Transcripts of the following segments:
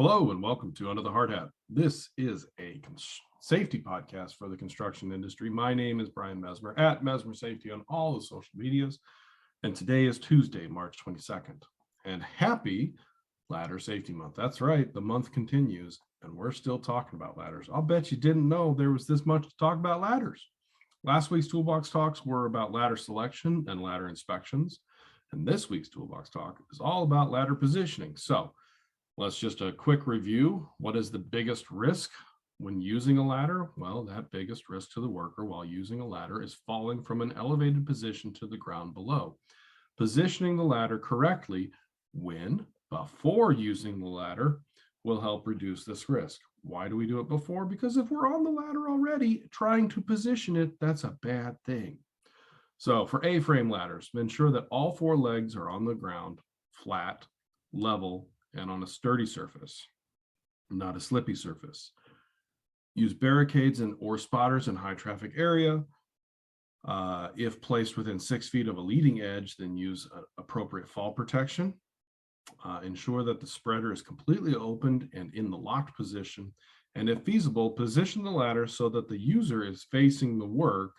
Hello and welcome to Under the Hard Hat. This is a safety podcast for the construction industry. My name is Brian Mesmer at Mesmer Safety on all the social medias. And today is Tuesday, March 22nd. And happy Ladder Safety Month. That's right, the month continues and we're still talking about ladders. I'll bet you didn't know there was this much to talk about ladders. Last week's Toolbox talks were about ladder selection and ladder inspections. And this week's Toolbox talk is all about ladder positioning. So let's just a quick review. What is the biggest risk when using a ladder? Well, that biggest risk to the worker while using a ladder is falling from an elevated position to the ground below. Positioning the ladder correctly before using the ladder will help reduce this risk. Why do we do it before? Because if we're on the ladder already, trying to position it, that's a bad thing. So for A-frame ladders, ensure that all four legs are on the ground, flat, level, and on a sturdy surface, not a slippy surface. Use barricades or spotters in high traffic area. If placed within 6 feet of a leading edge, then use appropriate fall protection. Ensure that the spreader is completely opened and in the locked position. And if feasible, position the ladder so that the user is facing the work,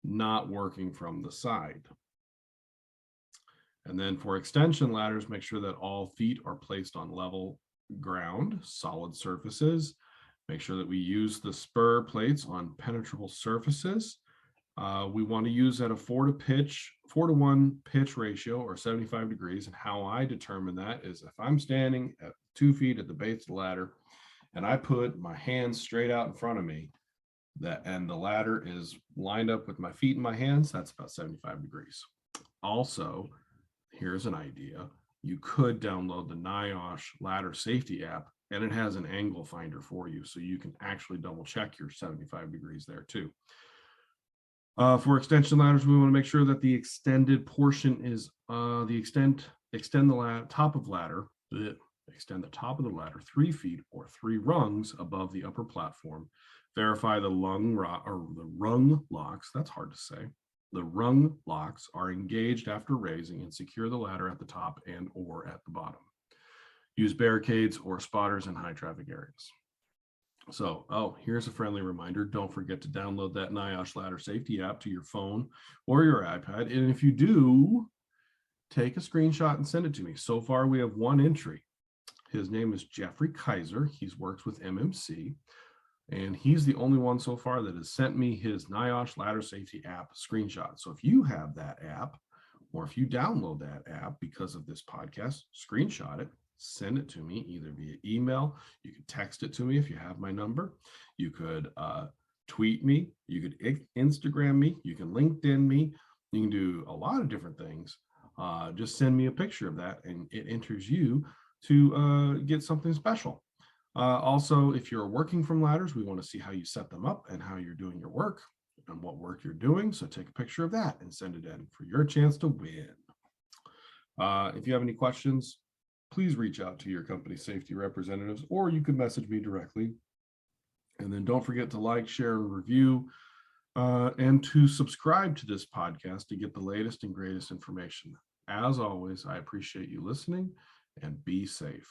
not working from the side. And then for extension ladders, make sure that all feet are placed on level ground, solid surfaces. Make sure that we use the spur plates on penetrable surfaces. We want to use at a 4 to 1 pitch ratio or 75 degrees. And how I determine that is if I'm standing at 2 feet at the base of the ladder and I put my hands straight out in front of me, and the ladder is lined up with my feet and my hands, that's about 75 degrees. Also, here's an idea. You could download the NIOSH ladder safety app and it has an angle finder for you. So you can actually double check your 75 degrees there too. For extension ladders, we want to make sure that the extended portion is extend the top of the ladder 3 feet or 3 rungs above the upper platform. Verify the rung locks. That's hard to say. The rung locks are engaged after raising and secure the ladder at the top and or at the bottom. Use barricades or spotters in high traffic areas. So, here's a friendly reminder. Don't forget to download that NIOSH ladder safety app to your phone or your iPad. And if you do, take a screenshot and send it to me. So far, we have one entry. His name is Jeffrey Kaiser. He's worked with MMC. And he's the only one so far that has sent me his NIOSH ladder safety app screenshot. So if you have that app, or if you download that app because of this podcast, screenshot it, send it to me either via email. You can text it to me if you have my number. You could tweet me. You could Instagram me. You can LinkedIn me. You can do a lot of different things. Just send me a picture of that and it enters you to get something special. Also, if you're working from ladders, we want to see how you set them up and how you're doing your work and what work you're doing. So take a picture of that and send it in for your chance to win. If you have any questions, please reach out to your company safety representatives, or you can message me directly. And then don't forget to like, share, and review, and to subscribe to this podcast to get the latest and greatest information. As always, I appreciate you listening and be safe.